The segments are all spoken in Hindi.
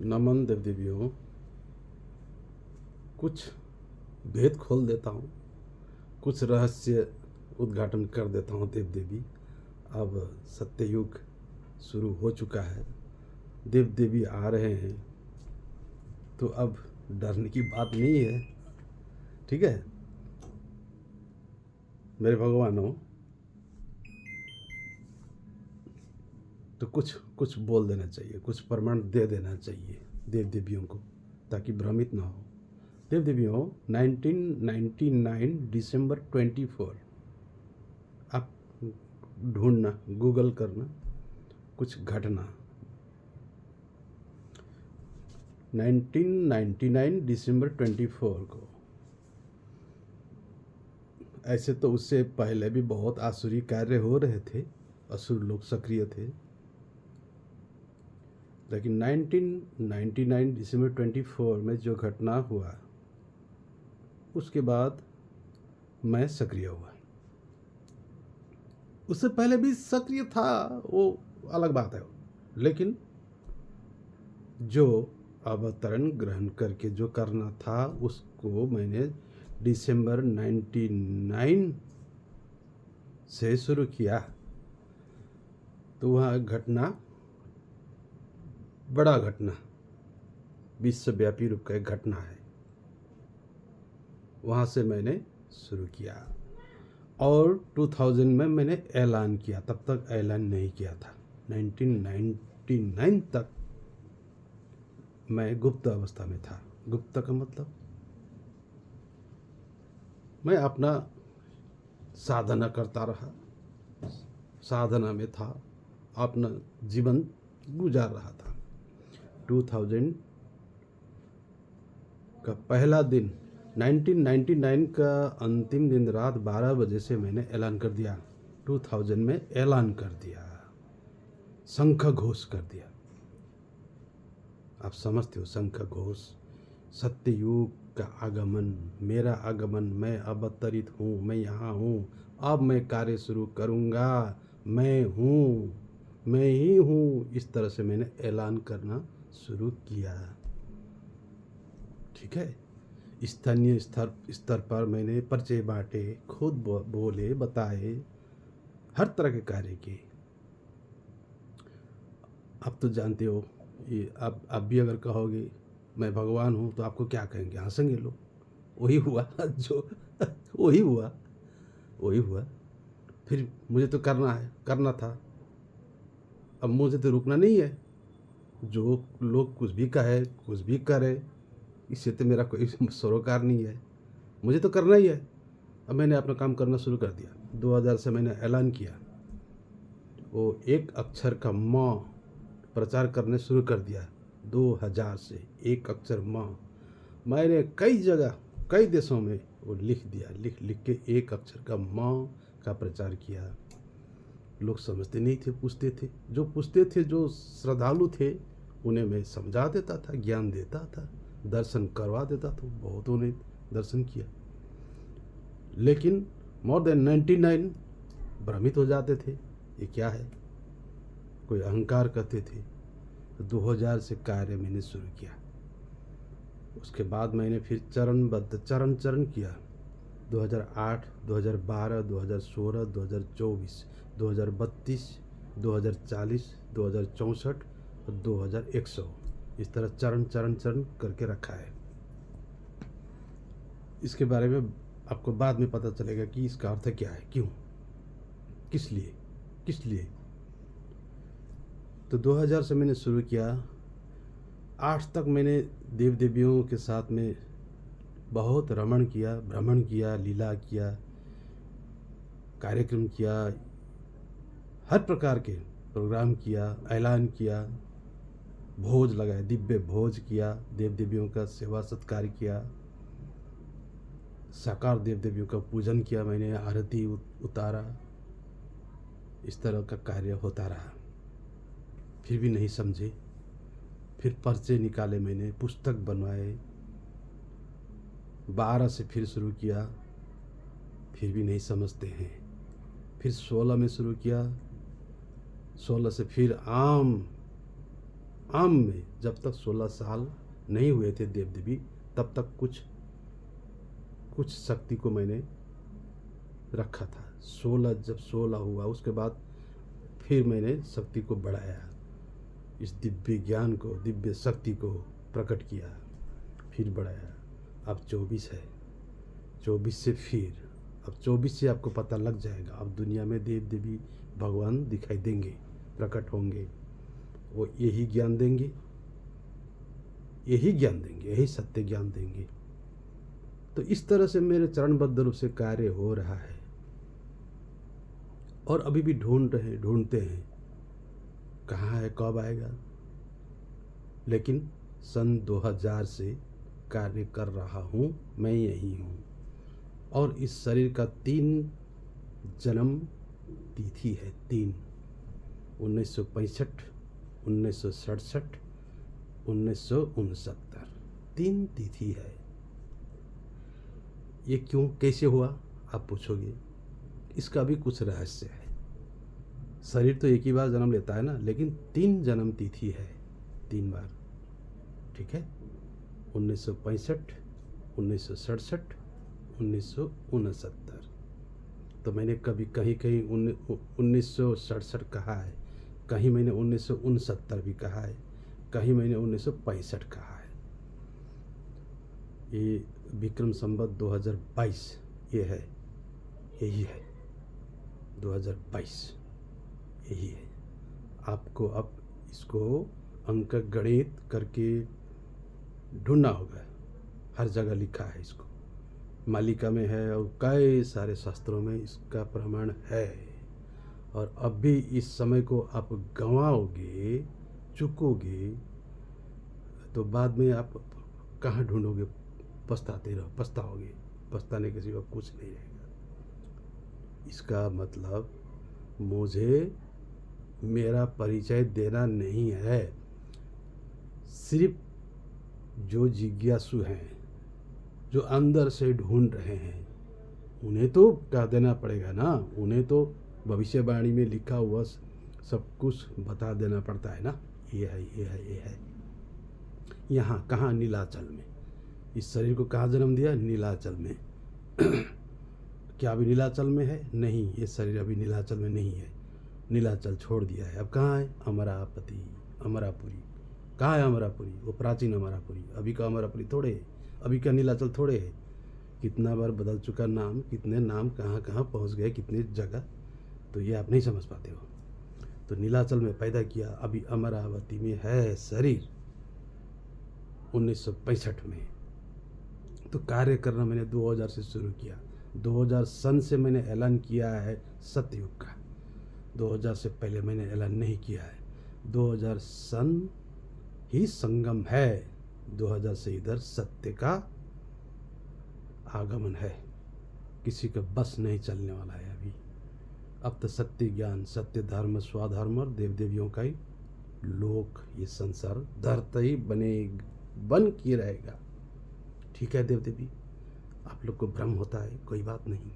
नमन देव देवियों, कुछ भेद खोल देता हूँ, कुछ रहस्य उद्घाटन कर देता हूँ। देव देवी, अब सत्ययुग शुरू हो चुका है, देव देवी आ रहे हैं, तो अब डरने की बात नहीं है। ठीक है मेरे भगवानों, तो कुछ कुछ बोल देना चाहिए, कुछ प्रमाण दे देना चाहिए देव देवियों को, ताकि भ्रमित ना हो। देव देवियों, 1999 दिसंबर 24, आप ढूंढना, गूगल करना कुछ घटना। 1999 दिसंबर 24 को, ऐसे तो उससे पहले भी बहुत आसुरी कार्य हो रहे थे, असुर लोग सक्रिय थे, लेकिन 1999 दिसंबर 24 में जो घटना हुआ, उसके बाद मैं सक्रिय हुआ। उससे पहले भी सक्रिय था, वो अलग बात है, लेकिन जो अवतरण ग्रहण करके जो करना था, उसको मैंने दिसंबर 99 से शुरू किया। तो वह घटना, बड़ा घटना, विश्वव्यापी रूप का एक घटना है, वहाँ से मैंने शुरू किया। और 2000 में मैंने ऐलान किया, तब तक ऐलान नहीं किया था। 1999 तक मैं गुप्त अवस्था में था। गुप्त का मतलब, मैं अपना साधना करता रहा, साधना में था, अपना जीवन गुजार रहा था। 2000 का पहला दिन, 1999 का अंतिम दिन रात 12 बजे से मैंने ऐलान कर दिया। 2000 में ऐलान कर दिया, शंख घोष कर दिया। आप समझते हो, शंख घोष, सत्ययुग का आगमन, मेरा आगमन, मैं अवतरित हूँ, मैं यहाँ हूँ, अब मैं कार्य शुरू करूँगा, मैं हूँ, मैं ही हूँ। इस तरह से मैंने ऐलान करना शुरू किया। ठीक है, स्थानीय स्तर पर मैंने पर्चे बांटे, खुद बोले, बताए, हर तरह के कार्य किए। आप तो जानते हो, ये आप भी अगर कहोगे मैं भगवान हूँ, तो आपको क्या कहेंगे? हंसेंगे लोग। वही हुआ जो वही हुआ, वही हुआ। फिर मुझे तो करना है, करना था, अब मुझे तो रुकना नहीं है। जो लोग कुछ भी कहे, कुछ भी करे, इससे तो मेरा कोई सरोकार नहीं है, मुझे तो करना ही है। अब मैंने अपना काम करना शुरू कर दिया। 2000 से मैंने ऐलान किया, वो एक अक्षर का म प्रचार करने शुरू कर दिया। 2000 से एक अक्षर म मैंने कई जगह, कई देशों में वो लिख दिया, लिख लिख के एक अक्षर का म का प्रचार किया। लोग समझते नहीं थे, पूछते थे, जो पूछते थे, जो श्रद्धालु थे, उन्हें मैं समझा देता था, ज्ञान देता था, दर्शन करवा देता था। बहुतों ने दर्शन किया, लेकिन मोर देन 99 भ्रमित हो जाते थे, ये क्या है, कोई अहंकार करते थे। तो 2000 से कार्य मैंने शुरू किया। उसके बाद मैंने फिर चरणबद्ध, चरण चरण किया। 2008, 2012, 2016, 2024, 2032, 2040, 2064 और 2100, इस तरह चरण चरण चरण करके रखा है। इसके बारे में आपको बाद में पता चलेगा कि इसका अर्थ क्या है, क्यों, किस लिए, किस लिए। तो 2000 से मैंने शुरू किया। आज तक मैंने देव देवियों के साथ में बहुत रमण किया, भ्रमण किया, लीला किया, कार्यक्रम किया, हर प्रकार के प्रोग्राम किया, ऐलान किया, भोज लगाए, दिव्य भोज किया, देव देवियों का सेवा सत्कार किया, साकार देव देवियों का पूजन किया, मैंने आरती उतारा। इस तरह का कार्य होता रहा। फिर भी नहीं समझे, फिर पर्चे निकाले, मैंने पुस्तक बनवाए, 12 से फिर शुरू किया, फिर भी नहीं समझते हैं। फिर 16 में शुरू किया, 16 से फिर आम आम में जब तक 16 साल नहीं हुए थे देव देवी, तब तक कुछ कुछ शक्ति को मैंने रखा था। 16 हुआ उसके बाद फिर मैंने शक्ति को बढ़ाया, इस दिव्य ज्ञान को, दिव्य शक्ति को प्रकट किया, फिर बढ़ाया। अब 24 है, 24 से फिर, अब 24 से आपको पता लग जाएगा, अब दुनिया में देव देवी भगवान दिखाई देंगे, प्रकट होंगे। वो यही ज्ञान देंगे, यही ज्ञान देंगे, यही सत्य ज्ञान देंगे। तो इस तरह से मेरे चरणबद्ध रूप से कार्य हो रहा है और अभी भी ढूंढते हैं कहाँ है, कब आएगा। लेकिन सन 2000 से कार्य कर रहा हूँ, मैं यही हूँ। और इस शरीर का 3 जन्म तिथि है, 3, 1965, 1967, 1969, 3 तिथि है। ये क्यों, कैसे हुआ आप पूछोगे, इसका भी कुछ रहस्य है। शरीर तो एक ही बार जन्म लेता है ना, लेकिन 3 जन्म तिथि है, 3 बार, ठीक है। 1965, 1967, 1969। तो मैंने कभी कहीं 1967 कहा है, कहीं मैंने 1969 भी कहा है, कहीं मैंने 1965 कहा है। ये विक्रम संवत 2022 ये है, यही है 2022, यही है। आपको अब इसको अंक गणित करके ढूंढना होगा, हर जगह लिखा है, इसको मालिका में है और कई सारे शास्त्रों में इसका प्रमाण है। और अब भी इस समय को आप गंवाओगे, चुकोगे, तो बाद में आप कहाँ ढूंढोगे, पछताते रहो, पछताओगे, पछताने के सिवा कुछ नहीं रहेगा। इसका मतलब मुझे मेरा परिचय देना नहीं है, सिर्फ जो जिज्ञासु हैं, जो अंदर से ढूंढ रहे हैं, उन्हें तो कह देना पड़ेगा ना, उन्हें तो भविष्यवाणी में लिखा हुआ सब कुछ बता देना पड़ता है ना। ये है, ये है, ये है। यहाँ कहाँ, नीलाचल में। इस शरीर को कहाँ जन्म दिया, नीलाचल में। क्या अभी नीलाचल में है? नहीं, ये शरीर अभी नीलाचल में नहीं है, नीलाचल छोड़ दिया है। अब कहाँ है? अमरापति, अमरापुरी। कहाँ है अमरापुरी? वो प्राचीन अमरापुरी। अभी का अमरापुरी थोड़े है, अभी का नीलाचल थोड़े है। कितना बार बदल चुका नाम, कितने नाम कहाँ कहाँ पहुँच गए, कितनी जगह, तो ये आप नहीं समझ पाते हो। तो नीलाचल में पैदा किया, अभी अमरावती में है शरीर, 1965 में। तो कार्य करना मैंने 2000 से शुरू किया। 2000 सन से मैंने ऐलान किया है सतयुग का, 2000 से पहले मैंने ऐलान नहीं किया है। 2000 सन ही संगम है, 2000 से इधर सत्य का आगमन है। किसी का बस नहीं चलने वाला है अभी। अब तो सत्य ज्ञान, सत्य धर्म, स्वधर्म और देव देवियों का ही लोक, ये संसार धरता ही बन के रहेगा। ठीक है देव देवी, आप लोग को भ्रम होता है, कोई बात नहीं।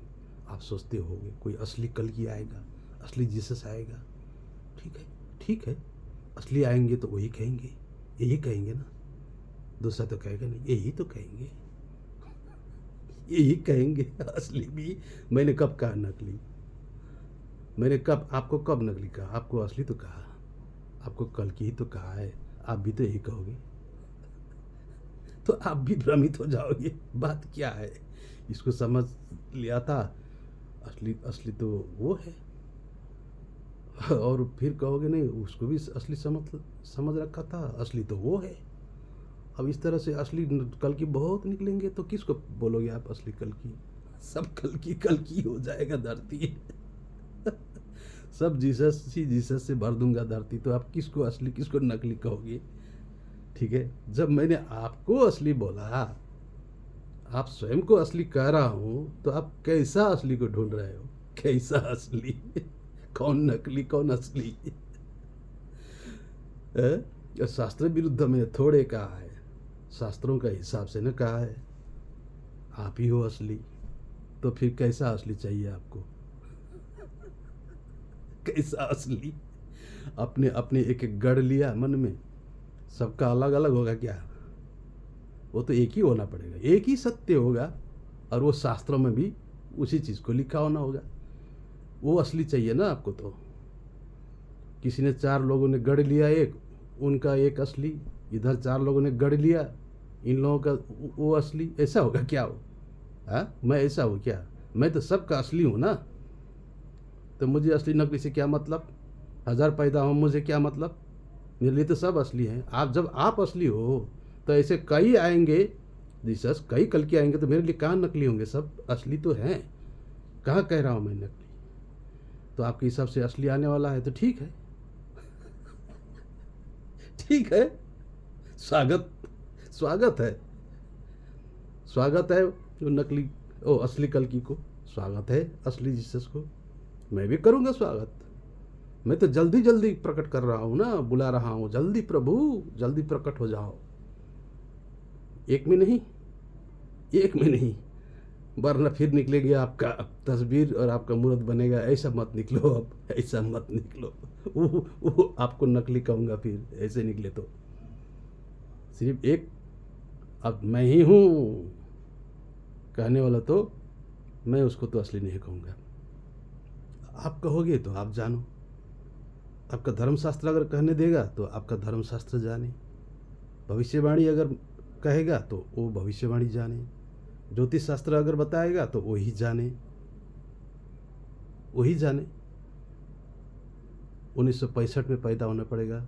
आप सोचते होगे कोई असली कल्कि आएगा, असली जीसस आएगा। ठीक है, ठीक है, असली आएंगे तो वही कहेंगे, यही कहेंगे ना, दूसरा तो कहेगा नहीं, यही तो कहेंगे, यही कहेंगे। असली भी मैंने कब कहा नकली? मैंने कब, आपको कब नकली कहा? आपको असली तो कहा, आपको कल्कि ही तो कहा है। आप भी तो यही कहोगे, तो आप भी भ्रमित हो जाओगे। बात क्या है, इसको समझ लिया था, असली असली तो वो है। और फिर कहोगे नहीं, उसको भी असली समझ रखा था, असली तो वो है। अब इस तरह से असली कल की बहुत निकलेंगे, तो किसको बोलोगे आप असली कल की? सब कल की हो जाएगा धरती। सब जीसस से भर दूंगा धरती, तो आप किसको असली किसको नकली कहोगे? ठीक है, जब मैंने आपको असली बोला, आप स्वयं को असली कह रहा हूं, तो आप कैसा असली को ढूंढ रहे हो? कैसा असली? कौन नकली कौन असली? शास्त्र विरुद्ध में थोड़े कहा है, शास्त्रों का हिसाब से न कहा है। आप ही हो असली, तो फिर कैसा असली चाहिए आपको? कैसा असली? अपने अपने एक एक गढ़ लिया मन में, सबका अलग अलग होगा क्या? वो तो एक ही होना पड़ेगा, एक ही सत्य होगा, और वो शास्त्रों में भी उसी चीज़ को लिखा होना होगा। वो असली चाहिए ना आपको। तो किसी ने 4 लोगों ने गढ़ लिया एक, उनका एक असली, इधर 4 लोगों ने गढ़ लिया, इन लोगों का वो असली, ऐसा होगा क्या? हो हाँ, मैं ऐसा हूँ क्या? मैं तो सबका असली हूँ ना। तो मुझे असली नकली से क्या मतलब? 1000 पैदा हो मुझे क्या मतलब? मेरे लिए तो सब असली हैं। आप जब आप असली हो तो ऐसे कई आएंगे, जीसस कई कल के आएंगे, तो मेरे लिए कहाँ नकली होंगे? सब असली तो हैं। कहाँ कह रहा हूँ मैं नकली? तो आपके हिसाब से असली आने वाला है तो ठीक है, ठीक है। स्वागत, स्वागत है, स्वागत है वो नकली, ओ असली कल्कि को। स्वागत है असली जीसस को। मैं भी करूँगा स्वागत। मैं तो जल्दी जल्दी प्रकट कर रहा हूँ ना, बुला रहा हूँ, जल्दी प्रभु, जल्दी प्रकट हो जाओ। एक में नहीं, एक में नहीं, वरना फिर निकलेगी आपका तस्वीर और आपका मूर्त बनेगा। ऐसा मत निकलो, अब ऐसा मत निकलो। वो आपको नकली कहूँगा फिर, ऐसे निकले तो। सिर्फ एक, अब मैं ही हूँ कहने वाला, तो मैं उसको तो असली नहीं कहूँगा। आप कहोगे तो आप जानो, आपका धर्मशास्त्र अगर कहने देगा तो आपका धर्मशास्त्र जाने, भविष्यवाणी अगर कहेगा तो वो भविष्यवाणी जाने, ज्योतिष शास्त्र अगर बताएगा तो वही जाने, वही जाने। 1965 में पैदा होना पड़ेगा,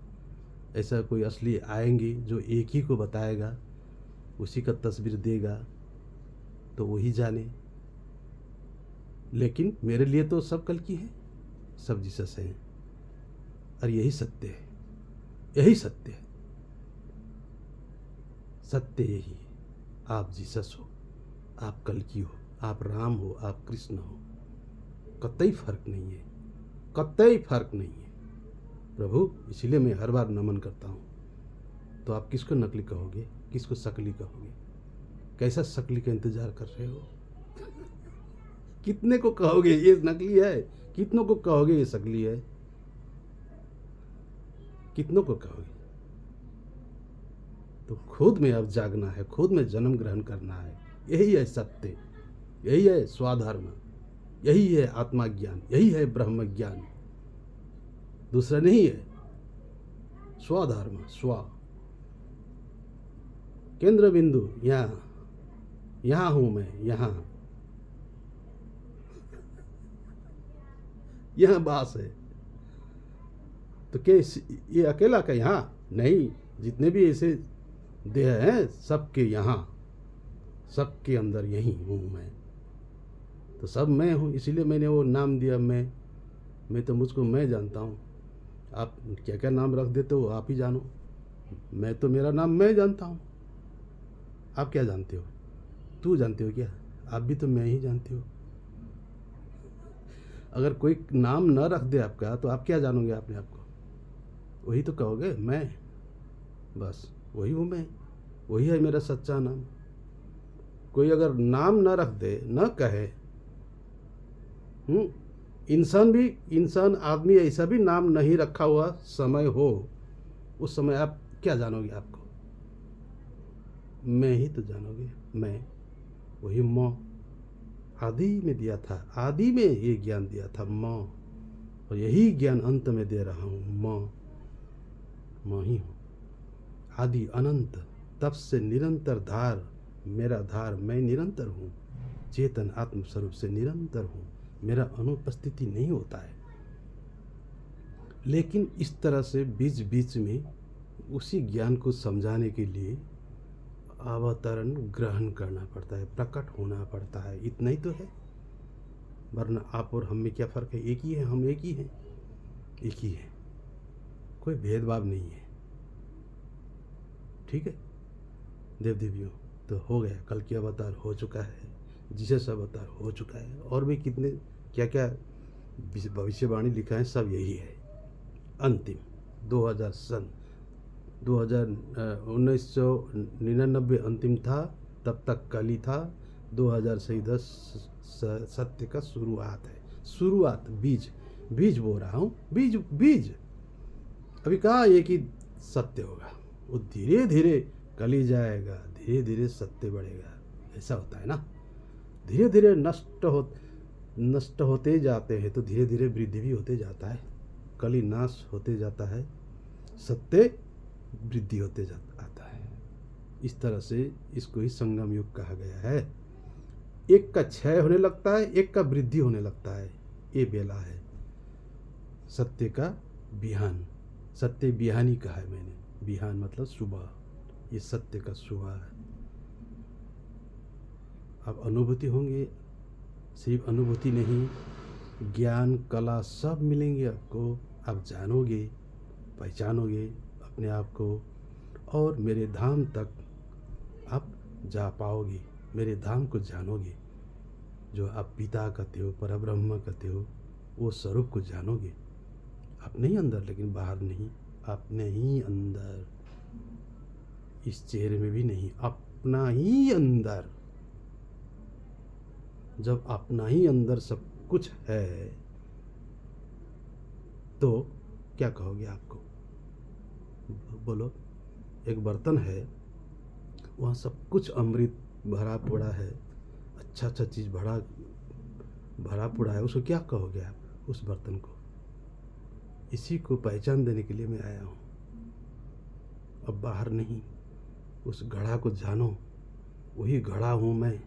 ऐसा कोई असली आएंगे जो एक ही को बताएगा, उसी का तस्वीर देगा, तो वही जाने। लेकिन मेरे लिए तो सब कल की है, सब जीसस है, और यही सत्य है, यही सत्य है, सत्य यही है। आप जीसस हो, आप कल्कि हो, आप राम हो, आप कृष्ण हो, कतई फर्क नहीं है, कतई फर्क नहीं है प्रभु। इसीलिए मैं हर बार नमन करता हूँ। तो आप किसको नकली कहोगे, किसको शकली कहोगे? कैसा शकली का इंतजार कर रहे हो? कितने को कहोगे ये नकली है, कितनों को कहोगे ये शकली है, कितनों को कहोगे? तो खुद में अब जागना है, खुद में जन्म ग्रहण करना है। यही है सत्य, यही है स्वाधर्म, यही है आत्मा ज्ञान, यही है ब्रह्म ज्ञान, दूसरा नहीं है। स्वधर्म, स्व केंद्र बिंदु यहाँ, यहाँ हूं मैं, यहाँ, यहाँ बास है। तो क्या ये अकेला का यहाँ नहीं, जितने भी ऐसे देह हैं सबके यहाँ, सबके अंदर यही हूँ मैं। तो सब मैं हूँ, इसीलिए मैंने वो नाम दिया मैं तो मुझको मैं जानता हूँ। आप क्या क्या नाम रख देते हो आप ही जानो, मैं तो मेरा नाम मैं जानता हूँ। आप क्या जानते हो? तू जानते हो क्या? आप भी तो मैं ही जानते हो। अगर कोई नाम न रख दे आपका तो आप क्या जानोगे अपने आप को? वही तो कहोगे मैं, बस वही हूँ मैं, वही है मेरा सच्चा नाम। कोई अगर नाम न रख दे, न कहे, इंसान भी, इंसान आदमी ऐसा भी नाम नहीं रखा हुआ समय हो, उस समय आप क्या जानोगे? आपको मैं ही तो जानोगे। मैं वही मौ आदि में दिया था, आदि में ये ज्ञान दिया था मौ, और यही ज्ञान अंत में दे रहा हूँ। मौ ही हूँ, आदि अनंत, तब से निरंतर धार, मेरा धार मैं निरंतर हूँ, चेतन आत्म स्वरूप से निरंतर हूँ, मेरा अनुपस्थिति नहीं होता है। लेकिन इस तरह से बीच बीच में उसी ज्ञान को समझाने के लिए अवतरण ग्रहण करना पड़ता है, प्रकट होना पड़ता है। इतना ही तो है, वरना आप और हम में क्या फ़र्क है? एक ही है, हम एक ही हैं, एक ही है, कोई भेदभाव नहीं है। ठीक है देव देवियों, तो हो गया, कल की अवतार हो चुका है, जीसस अवतार हो चुका है, और भी कितने क्या क्या भविष्यवाणी लिखा है, सब यही है। अंतिम 2000 सन 1999 अंतिम था, तब तक कल ही था। 2000 से इधर सत्य का शुरुआत है, शुरुआत, बीज, बीज बो रहा हूँ, बीज, बीज। अभी कहाँ एक ही सत्य होगा, वो धीरे धीरे कली जाएगा, धीरे धीरे सत्य बढ़ेगा। ऐसा होता है ना, धीरे धीरे नष्ट होते जाते हैं तो धीरे धीरे वृद्धि भी होते जाता है। कली नाश होते जाता है, सत्य वृद्धि होते आता है। इस तरह से इसको ही संगम युग कहा गया है। एक का क्षय होने लगता है, एक का वृद्धि होने लगता है। ये बेला है सत्य का बिहान। सत्य बिहानी कहा है मैंने, बिहान मतलब सुबह, ये सत्य का सुबह है। अब अनुभूति होंगे, सिर्फ अनुभूति नहीं, ज्ञान कला सब मिलेंगे आपको। आप जानोगे, पहचानोगे अपने आप को और मेरे धाम तक आप जा पाओगे, मेरे धाम को जानोगे। जो आप पिता कहते हो, परब्रह्म कहते हो, वो स्वरूप को जानोगे अपने ही अंदर, लेकिन बाहर नहीं, अपने ही अंदर, इस चेहरे में भी नहीं, अपना ही अंदर। जब अपना ही अंदर सब कुछ है तो क्या कहोगे? आपको बोलो। एक बर्तन है, वहाँ सब कुछ अमृत भरा पड़ा है, अच्छा अच्छा चीज़ भरा पड़ा है, उसको क्या कहोगे आप उस बर्तन को? इसी को पहचान देने के लिए मैं आया हूँ। अब बाहर नहीं, उस घड़ा को जानो। वही घड़ा हूँ मैं,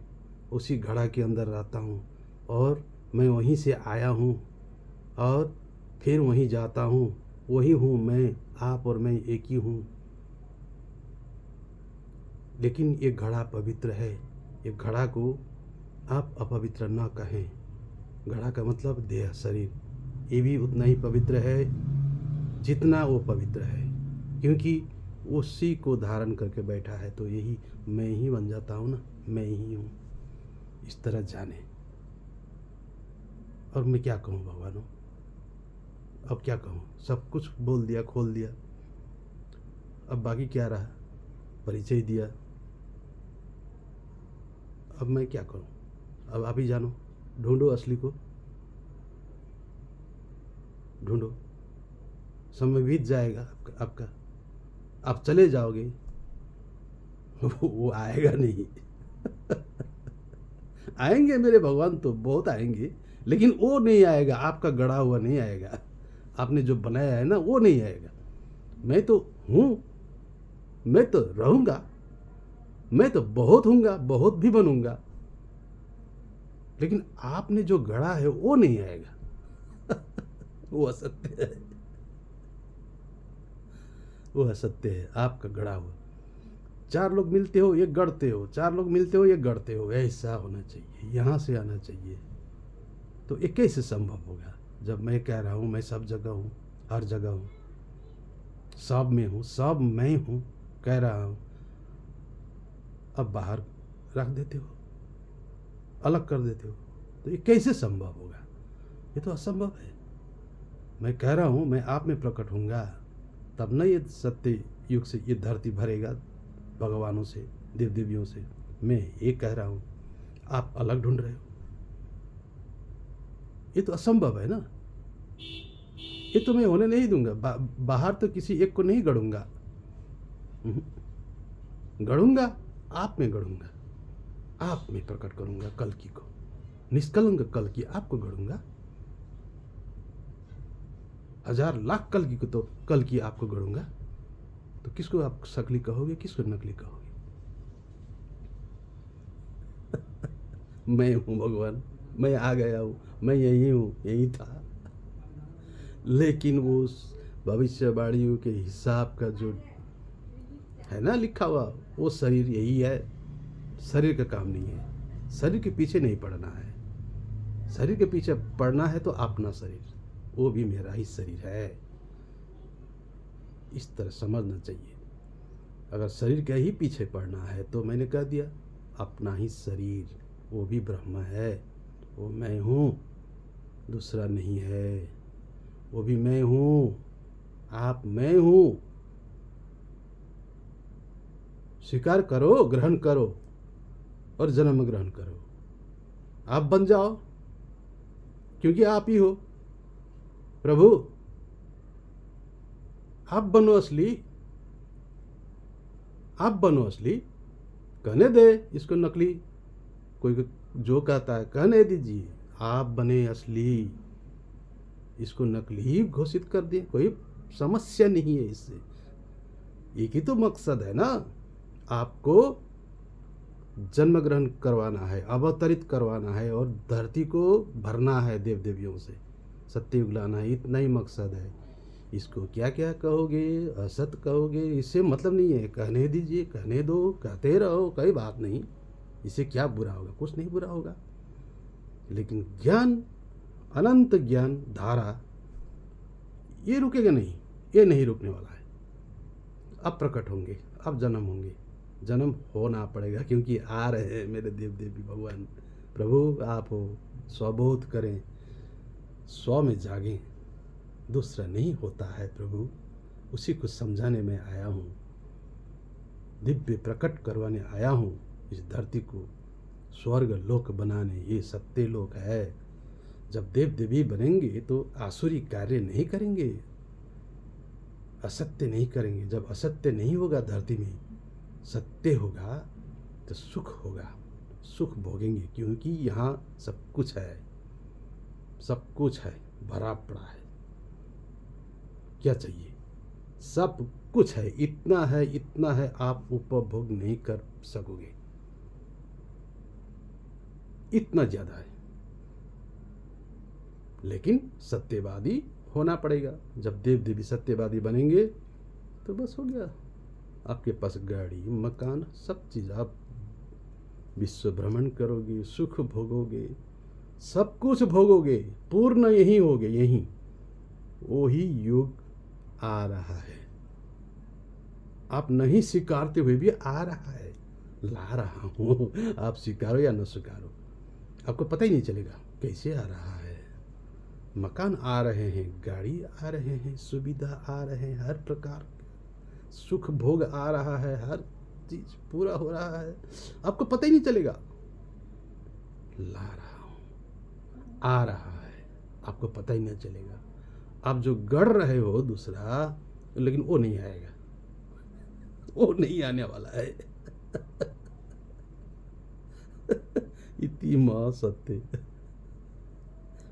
उसी घड़ा के अंदर रहता हूँ और मैं वहीं से आया हूँ और फिर वहीं जाता हूँ। वही हूँ मैं, आप और मैं एक ही हूँ। लेकिन ये घड़ा पवित्र है, ये घड़ा को आप अपवित्र ना कहें। घड़ा का मतलब देह, शरीर, ये भी उतना ही पवित्र है जितना वो पवित्र है, क्योंकि उसी को धारण करके बैठा है। तो यही मैं ही बन जाता हूँ ना, मैं ही हूँ। इस तरह जाने। और मैं क्या कहूँ भगवानों, अब क्या कहूँ? सब कुछ बोल दिया, खोल दिया, अब बाकी क्या रहा? परिचय दिया, अब मैं क्या करूँ? अब आप ही जानो, ढूंढो असली को, ढूंढो। समय बीत जाएगा आपका, आप चले जाओगे, वो आएगा नहीं। आएंगे मेरे भगवान तो बहुत आएंगे, लेकिन वो नहीं आएगा, आपका गढ़ा हुआ नहीं आएगा, आपने जो बनाया है ना वो नहीं आएगा। मैं तो हूँ, मैं तो रहूँगा, मैं तो बहुत हूँगा, बहुत भी बनूँगा, लेकिन आपने जो गढ़ा है वो नहीं आएगा। वो असत्य है, वो असत्य है, आपका गढ़ा हुआ। चार लोग मिलते हो, एक गढ़ते हो, चार लोग मिलते हो, एक गढ़ते हो। ऐसा होना चाहिए, यहाँ से आना चाहिए। तो ये कैसे संभव होगा जब मैं कह रहा हूँ मैं सब जगह हूँ, हर जगह हूँ, सब में हूँ, सब मैं हूँ, कह रहा हूँ। अब बाहर रख देते हो, अलग कर देते हो, तो ये कैसे संभव होगा? ये तो असंभव है। मैं कह रहा हूँ मैं आप में प्रकट होऊंगा, तब न ये सत्य युग से ये धरती भरेगा भगवानों से, देव देवियों से। मैं ये कह रहा हूँ, आप अलग ढूंढ रहे हो। ये तो असंभव है ना, ये तो मैं होने नहीं दूंगा। बाहर तो किसी एक को नहीं गढ़ूंगा, गढ़ूंगा आप में, गढ़ूंगा आप में प्रकट करूंगा कल्कि को, निष्कलंक कल्कि आपको गढ़ूंगा। हजार लाख कल्कि को तो कल्कि आपको गढ़ूंगा। तो किसको आप शकली कहोगे, किसको नकली कहोगे? मैं हूँ भगवान, मैं आ गया हूँ, मैं यही हूँ, यही था। लेकिन वो भविष्यवाणियों के हिसाब का जो है ना लिखा हुआ, वो शरीर यही है। शरीर का काम नहीं है, शरीर के पीछे नहीं पड़ना है। शरीर के पीछे पड़ना है तो अपना शरीर, वो भी मेरा ही शरीर है। इस तरह समझना चाहिए। अगर शरीर के ही पीछे पड़ना है तो मैंने कह दिया, अपना ही शरीर, वो भी ब्रह्म है, वो मैं हूँ, दूसरा नहीं है। वो भी मैं हूँ, आप मैं हूँ। स्वीकार करो, ग्रहण करो और जन्म ग्रहण करो। आप बन जाओ, क्योंकि आप ही हो प्रभु। आप बनो असली, आप बनो असली, कहने दे इसको नकली। कोई जो कहता है कहने दीजिए, आप बने असली, इसको नकली ही घोषित कर दिए, कोई समस्या नहीं है इससे। एक ही तो मकसद है ना, आपको जन्म ग्रहण करवाना है, अवतरित करवाना है और धरती को भरना है देव देवियों से, सत्ययुग लाना है, इतना ही मकसद है। इसको क्या क्या कहोगे, असत कहोगे, इससे मतलब नहीं है, कहने दीजिए, कहने दो, कहते रहो, कोई बात नहीं, इससे क्या बुरा होगा, कुछ नहीं बुरा होगा। लेकिन ज्ञान, अनंत ज्ञान धारा, ये रुकेगा नहीं, ये नहीं रुकने वाला है। अब प्रकट होंगे, अब जन्म होंगे, जन्म होना पड़ेगा, क्योंकि आ रहे हैं मेरे देव देवी भगवान। प्रभु आप हो, स्वबोध करें, स्व में जागें, दूसरा नहीं होता है प्रभु, उसी को समझाने में आया हूँ, दिव्य प्रकट करवाने आया हूँ इस धरती को, स्वर्ग लोक बनाने। ये सत्य लोक है। जब देव देवी बनेंगे तो आसुरी कार्य नहीं करेंगे, असत्य नहीं करेंगे। जब असत्य नहीं होगा धरती में, सत्य होगा तो सुख होगा, सुख भोगेंगे, क्योंकि यहाँ सब कुछ है, सब कुछ है, भरा पड़ा है। क्या चाहिए, सब कुछ है, इतना है, इतना है, आप उपभोग नहीं कर सकोगे, इतना ज्यादा है। लेकिन सत्यवादी होना पड़ेगा। जब देव देवी सत्यवादी बनेंगे तो बस हो गया, आपके पास गाड़ी, मकान, सब चीज़, आप विश्व भ्रमण करोगे, सुख भोगोगे, सब कुछ भोगोगे, पूर्ण यही होगे, यही वही युग आ रहा है। आप नहीं स्वीकारते हुए भी आ रहा है, ला रहा हूँ, आप स्वीकारो या न स्वीकारो, आपको पता ही नहीं चलेगा कैसे आ रहा है। मकान आ रहे हैं, गाड़ी आ रहे हैं, सुविधा आ रहे हैं, हर प्रकार सुख भोग आ रहा है, हर चीज पूरा हो रहा है, आपको पता ही नहीं चलेगा। ला रहा हूं, आ रहा है, आपको पता ही नहीं चलेगा। आप जो गढ़ रहे हो दूसरा, लेकिन वो नहीं आएगा, वो नहीं आने वाला है। इतनी मां सत्य,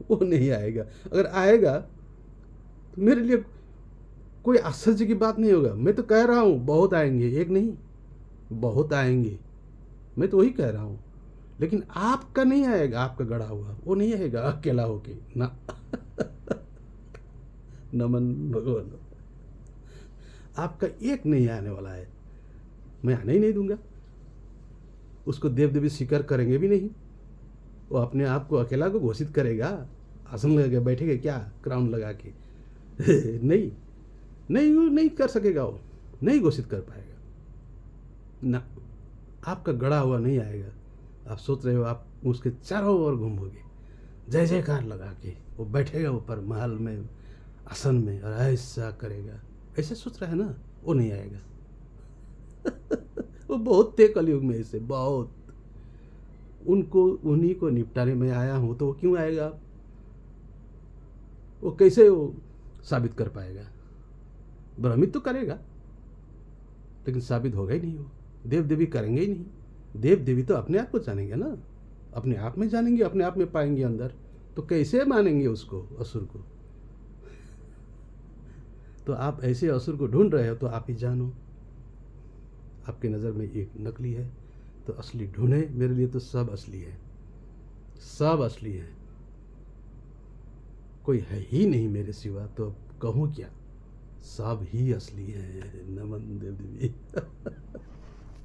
वो नहीं आएगा। अगर आएगा तो मेरे लिए कोई आश्चर्य की बात नहीं होगा। मैं तो कह रहा हूं बहुत आएंगे, एक नहीं बहुत आएंगे, मैं तो वही कह रहा हूं। लेकिन आपका नहीं आएगा, आपका गढ़ा हुआ वो नहीं आएगा अकेला होके ना। नमन भगवान, आपका एक नहीं आने वाला है, मैं आने ही नहीं दूंगा। उसको देव देवी स्वीकार करेंगे भी नहीं, वो अपने आप को अकेला को घोषित करेगा, आसन लगा के बैठेगा क्या, क्राउन लगा के। नहीं नहीं, वो नहीं कर सकेगा, वो नहीं घोषित कर पाएगा ना। आपका गड़ा हुआ नहीं आएगा। आप सोच रहे हो आप उसके चारों ओर घूमोगे, जय जयकार लगा के वो बैठेगा ऊपर महल में, आसन में, और ऐसा करेगा, ऐसे सोच रहा है ना, वो नहीं आएगा। वो बहुत थे कलयुग में ऐसे, बहुत। उनको उन्हीं को निपटाने में आया हूं, तो वो क्यों आएगा, वो कैसे वो साबित कर पाएगा। भ्रमित तो करेगा लेकिन साबित होगा ही नहीं। वो देव देवी करेंगे ही नहीं। देव देवी तो अपने आप को जानेंगे ना, अपने आप में जानेंगे, अपने आप में पाएंगे अंदर, तो कैसे मानेंगे उसको, असुर को। तो आप ऐसे असुर को ढूंढ रहे हो तो आप ही जानो। आपकी नज़र में एक नकली है तो असली ढूंढे। मेरे लिए तो सब असली है, सब असली है, कोई है ही नहीं मेरे सिवा, तो अब कहूँ क्या, सब ही असली है। नमन देव देवी।